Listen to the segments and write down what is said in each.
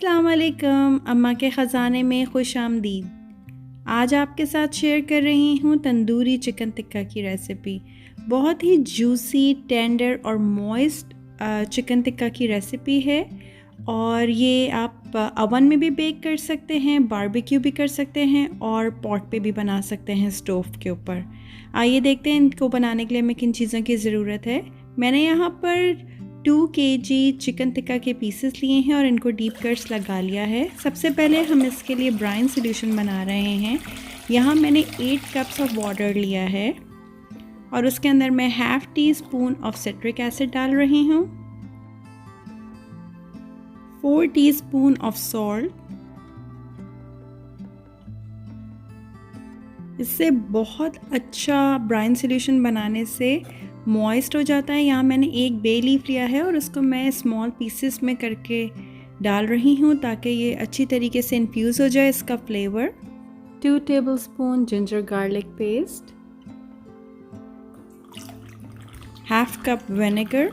अस्सलाम वालेकुम, अम्मा के ख़ज़ाने में खुश आमदीद। आज आपके साथ शेयर कर रही हूँ तंदूरी चिकन टिक्का की रेसिपी। बहुत ही जूसी, टेंडर और मॉइस्ट चिकन टिक्का की रेसिपी है और ये आप अवन में भी बेक कर सकते हैं, बारबेक्यू भी कर सकते हैं और पॉट पे भी बना सकते हैं स्टोव के ऊपर। आइए देखते हैं इनको बनाने के लिए हमें किन चीज़ों की ज़रूरत है। मैंने यहाँ पर 2 kg चिकन टिक्का के पीसेस लिए हैं और इनको डीप कट्स लगा लिया है। सबसे पहले हम इसके लिए ब्राइन सॉल्यूशन बना रहे हैं। यहाँ मैंने 8 कप्स ऑफ वाटर लिया है और उसके अंदर मैं ½ टीस्पून ऑफ सिट्रिक एसिड डाल रही हूँ, 4 टीस्पून ऑफ सॉल्ट। इससे बहुत अच्छा ब्राइन सॉल्यूशन बनाने से मॉइस्ट हो जाता है। यहाँ मैंने एक बे लीफ लिया है और उसको मैं स्मॉल पीसेस में करके डाल रही हूँ ताकि ये अच्छी तरीके से इन्फ्यूज़ हो जाए इसका flavour. 2 tablespoon ginger garlic paste, ½ cup vinegar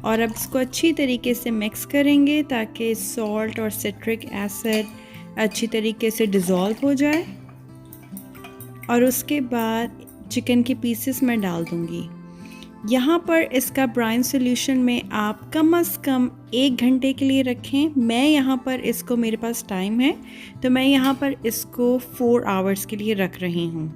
और अब इसको अच्छी तरीके से मिक्स करेंगे ताकि सॉल्ट और सिट्रिक एसिड अच्छी तरीके से डिज़ोल्व हो जाए। और उसके बाद चिकन के पीसेस मैं डाल दूंगी। यहाँ पर इसका ब्राइन सॉल्यूशन में आप कम से कम 1 घंटे के लिए रखें। मैं यहाँ पर इसको, मेरे पास टाइम है तो मैं यहाँ पर इसको 4 आवर्स के लिए रख रही हूँ।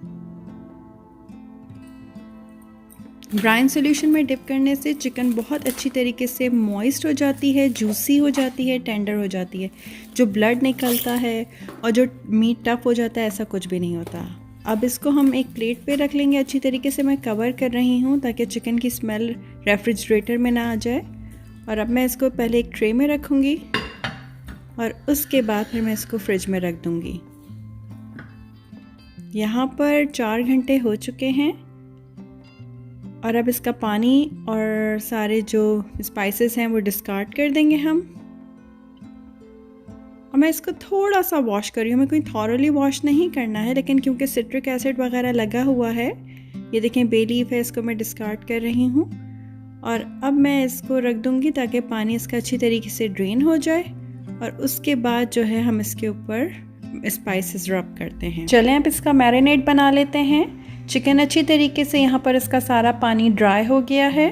ब्राइन सॉल्यूशन में डिप करने से चिकन बहुत अच्छी तरीके से मॉइस्ट हो जाती है, जूसी हो जाती है, टेंडर हो जाती है। जो ब्लड निकलता है और जो मीट टफ हो जाता है ऐसा कुछ भी नहीं होता। अब इसको हम एक प्लेट पे रख लेंगे। अच्छी तरीके से मैं कवर कर रही हूँ ताकि चिकन की स्मेल रेफ्रिजरेटर में ना आ जाए। और अब मैं इसको पहले एक ट्रे में रखूँगी और उसके बाद फिर मैं इसको फ्रिज में रख दूँगी। यहाँ पर 4 घंटे हो चुके हैं और अब इसका पानी और सारे जो स्पाइसेस हैं वो डिस्कार्ड कर देंगे हम। और मैं इसको थोड़ा सा वॉश कर रही हूँ। मैं कोई थॉरली वॉश नहीं करना है, लेकिन क्योंकि सिट्रिक एसिड वगैरह लगा हुआ है, ये देखें बे लीफ है, इसको मैं डिस्कार्ड कर रही हूँ। और अब मैं इसको रख दूँगी ताकि पानी इसका अच्छी तरीके से ड्रेन हो जाए और उसके बाद जो है हम इसके ऊपर स्पाइसेस रब करते हैं। चलें अब इसका मैरिनेट बना लेते हैं। चिकन अच्छी तरीके से यहाँ पर इसका सारा पानी ड्राई हो गया है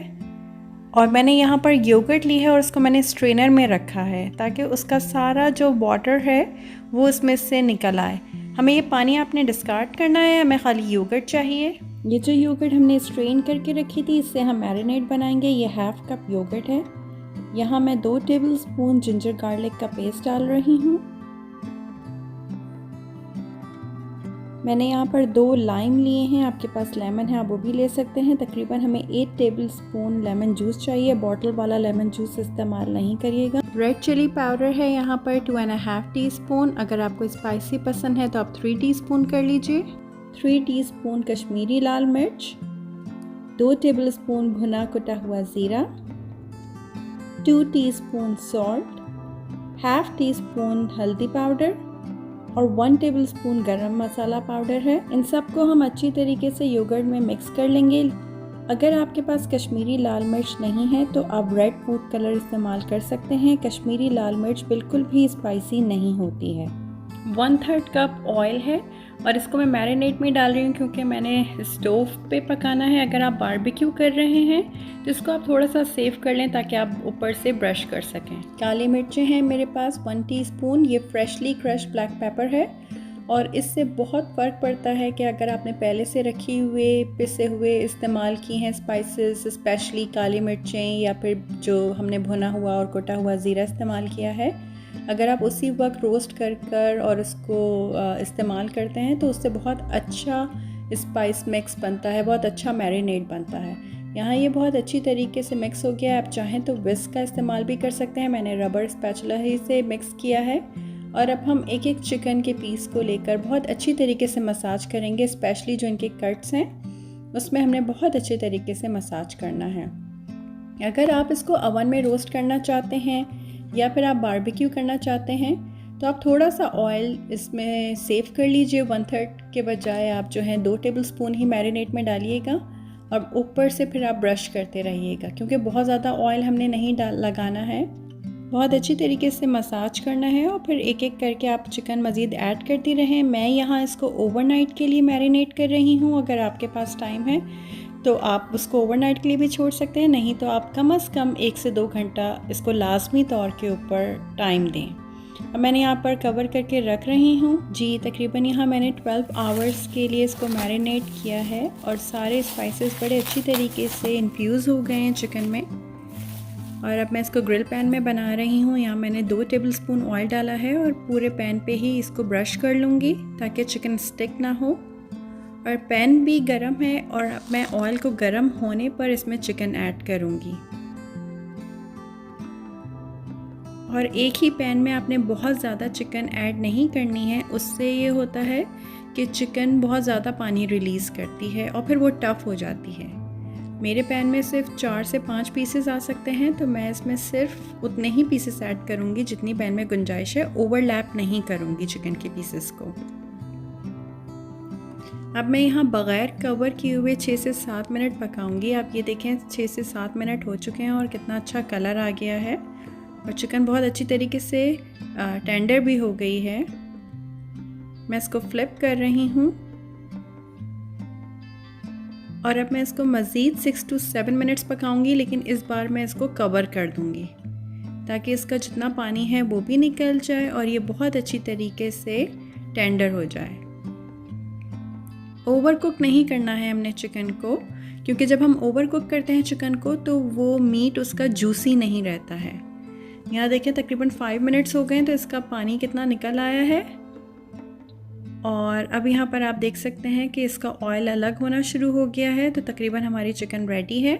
और मैंने यहाँ पर योगर्ट ली है और उसको मैंने स्ट्रेनर में रखा है ताकि उसका सारा जो वाटर है वो इसमें से निकल आए। हमें ये पानी आपने डिस्कार्ड करना है, हमें खाली योगर्ट चाहिए। ये जो योगर्ट हमने स्ट्रेन करके रखी थी इससे हम मैरिनेट बनाएंगे। ये ½ कप योगर्ट है। यहाँ मैं 2 टेबलस्पून जिंजर गार्लिक का पेस्ट डाल रही हूँ। मैंने यहाँ पर 2 लाइम लिए हैं, आपके पास लेमन है आप वो भी ले सकते हैं। तकरीबन हमें 8 टेबलस्पून लेमन जूस चाहिए। बॉटल वाला लेमन जूस इस्तेमाल नहीं करिएगा। रेड चिली पाउडर है यहाँ पर 2½ टीस्पून। अगर आपको स्पाइसी पसंद है तो आप 3 टीस्पून कर लीजिए। 3 टीस्पून कश्मीरी लाल मिर्च, 2 टेबलस्पून भुना कुटा हुआ ज़ीरा, 2 टीस्पून सॉल्ट, ½ टीस्पून हल्दी पाउडर और 1 टेबलस्पून गरम मसाला पाउडर है। इन सब को हम अच्छी तरीके से योगर्ट में मिक्स कर लेंगे। अगर आपके पास कश्मीरी लाल मिर्च नहीं है तो आप रेड फूड कलर इस्तेमाल कर सकते हैं। कश्मीरी लाल मिर्च बिल्कुल भी स्पाइसी नहीं होती है। 1/3 कप ऑयल है और इसको मैं मैरिनेट में डाल रही हूँ क्योंकि मैंने स्टोव पे पकाना है। अगर आप बारबेक्यू कर रहे हैं तो इसको आप थोड़ा सा सेव कर लें ताकि आप ऊपर से ब्रश कर सकें। काली मिर्चें हैं मेरे पास 1 टीस्पून। ये फ्रेशली क्रश ब्लैक पेपर है और इससे बहुत फ़र्क पड़ता है कि अगर आपने पहले से रखी हुए पिसे हुए इस्तेमाल की हैं स्पाइसेस, स्पेशली काली मिर्चें या फिर जो हमने भुना हुआ और कुटा हुआ ज़ीरा इस्तेमाल किया है, अगर आप उसी वक्त रोस्ट कर और उसको इस्तेमाल करते हैं तो उससे बहुत अच्छा स्पाइस मिक्स बनता है, बहुत अच्छा मैरिनेट बनता है। यहाँ ये बहुत अच्छी तरीके से मिक्स हो गया है। आप चाहें तो विस्क का इस्तेमाल भी कर सकते हैं। मैंने रबर स्पैचुला ही से मिक्स किया है। और अब हम एक एक चिकन के पीस को लेकर बहुत अच्छी तरीके से मसाज करेंगे। स्पेशली जो इनके कट्स हैं उसमें हमने बहुत अच्छे तरीके से मसाज करना है। अगर आप इसको ओवन में रोस्ट करना चाहते हैं या फिर आप बारबेक्यू करना चाहते हैं तो आप थोड़ा सा ऑयल इसमें सेव कर लीजिए। 1/3 के बजाय आप जो है 2 टेबलस्पून ही मैरिनेट में डालिएगा और ऊपर से फिर आप ब्रश करते रहिएगा क्योंकि बहुत ज़्यादा ऑयल हमने नहीं लगाना है। बहुत अच्छी तरीके से मसाज करना है और फिर एक एक करके आप चिकन मज़ीद ऐड करती रहें। मैं यहाँ इसको ओवरनाइट के लिए मैरिनेट कर रही हूँ। अगर आपके पास टाइम है तो आप उसको ओवरनाइट के लिए भी छोड़ सकते हैं, नहीं तो आप कम से कम 1 से 2 घंटा इसको लाजमी तौर के ऊपर टाइम दें। अब मैंने यहाँ पर कवर करके रख रही हूँ जी। तकरीबन यहाँ मैंने 12 आवर्स के लिए इसको मैरिनेट किया है और सारे स्पाइसेस बड़े अच्छी तरीके से इन्फ्यूज़ हो गए हैं चिकन में। और अब मैं इसको ग्रिल पैन में बना रही हूँ। यहाँ मैंने 2 टेबलस्पून ऑयल डाला है और पूरे पैन पे ही इसको ब्रश कर लूँगी ताकि चिकन स्टिक ना हो। और पैन भी गरम है और अब मैं ऑयल को गरम होने पर इसमें चिकन ऐड करूँगी। और एक ही पैन में आपने बहुत ज़्यादा चिकन ऐड नहीं करनी है, उससे ये होता है कि चिकन बहुत ज़्यादा पानी रिलीज़ करती है और फिर वो टफ़ हो जाती है। मेरे पैन में सिर्फ 4 से 5 पीसेस आ सकते हैं, तो मैं इसमें सिर्फ उतने ही पीसेस ऐड करूँगी जितनी पैन में गुंजाइश है। ओवरलैप नहीं करूँगी चिकन के पीसेस को। अब मैं यहाँ बग़ैर कवर किए हुए 6 से 7 मिनट पकाऊंगी। आप ये देखें 6 से 7 मिनट हो चुके हैं और कितना अच्छा कलर आ गया है और चिकन बहुत अच्छी तरीके से टेंडर भी हो गई है। मैं इसको फ्लिप कर रही हूँ और अब मैं इसको मज़ीद 6 to 7 मिनट्स पकाऊंगी, लेकिन इस बार मैं इसको कवर कर दूंगी ताकि इसका जितना पानी है वो भी निकल जाए और ये बहुत अच्छी तरीके से टेंडर हो जाए। ओवर कुक नहीं करना है हमने चिकन को, क्योंकि जब हम ओवर कुक करते हैं चिकन को तो वो मीट उसका जूसी नहीं रहता है। यहाँ देखें तकरीबन 5 मिनट्स हो गए तो इसका पानी कितना निकल आया है। और अब यहाँ पर आप देख सकते हैं कि इसका ऑयल अलग होना शुरू हो गया है, तो तकरीबन हमारी चिकन रेडी है।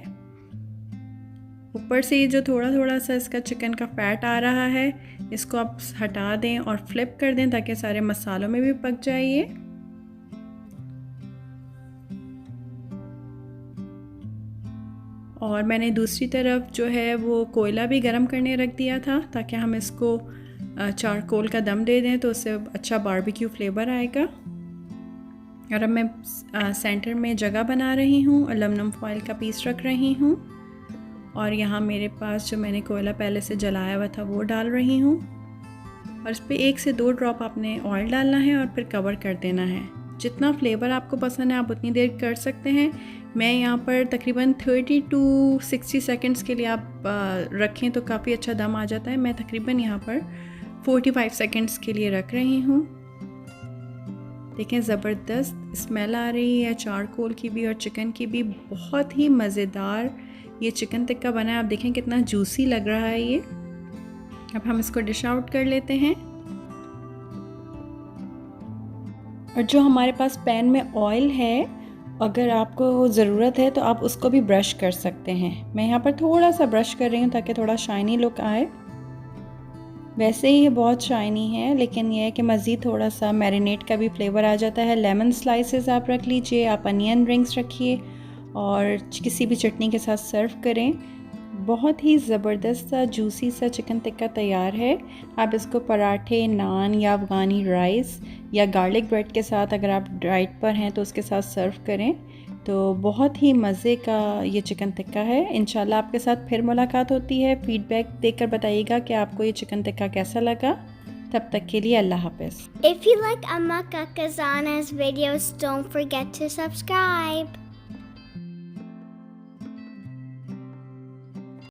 ऊपर से ये जो थोड़ा थोड़ा सा इसका चिकन का फैट आ रहा है, इसको आप हटा दें और फ्लिप कर दें ताकि सारे मसालों में भी पक जाए ये। और मैंने दूसरी तरफ जो है वो कोयला भी गरम करने रख दिया था ताकि हम इसको चारकोल का दम दे दें तो उससे अच्छा बारबेक्यू फ्लेवर आएगा। और अब मैं सेंटर में जगह बना रही हूँ, एल्युमिनियम फॉइल का पीस रख रही हूँ और यहाँ मेरे पास जो मैंने कोयला पहले से जलाया हुआ था वो डाल रही हूँ। और इस पर 1 से 2 ड्रॉप आपने ऑयल डालना है और फिर कवर कर देना है। जितना फ्लेवर आपको पसंद है आप उतनी देर कर सकते हैं। मैं यहाँ पर तकरीबन 30 to 60 सेकंड्स के लिए आप रखें तो काफ़ी अच्छा दम आ जाता है। मैं तकरीबन यहाँ पर 45 सेकंड्स के लिए रख रही हूँ। देखें ज़बरदस्त स्मेल आ रही है चारकोल की भी और चिकन की भी। बहुत ही मज़ेदार ये चिकन टिक्का बना है। आप देखें कितना जूसी लग रहा है ये। अब हम इसको डिश आउट कर लेते हैं। और जो हमारे पास पैन में ऑयल है, अगर आपको ज़रूरत है तो आप उसको भी ब्रश कर सकते हैं। मैं यहाँ पर थोड़ा सा ब्रश कर रही हूँ ताकि थोड़ा शाइनी लुक आए। वैसे ही ये बहुत शाइनी है, लेकिन यह है कि मज़ीद थोड़ा सा मैरिनेट का भी फ्लेवर आ जाता है। लेमन स्लाइसेस आप रख लीजिए, आप अनियन रिंग्स रखिए और किसी भी चटनी के साथ सर्व करें। बहुत ही ज़बरदस्त सा जूसी सा चिकन टिक्का तैयार है। आप इसको पराठे, नान या अफ़गानी राइस या गार्लिक ब्रेड के साथ, अगर आप डाइट पर हैं तो उसके साथ सर्व करें तो बहुत ही मज़े का ये चिकन टिक्का है। इंशाल्लाह आपके साथ फिर मुलाकात होती है। फीडबैक देकर बताइएगा कि आपको ये चिकन टिक्का कैसा लगा। तब तक के लिए अल्लाह हाफ़िज़। If you like Amma Kakazana's videos, don't forget to subscribe.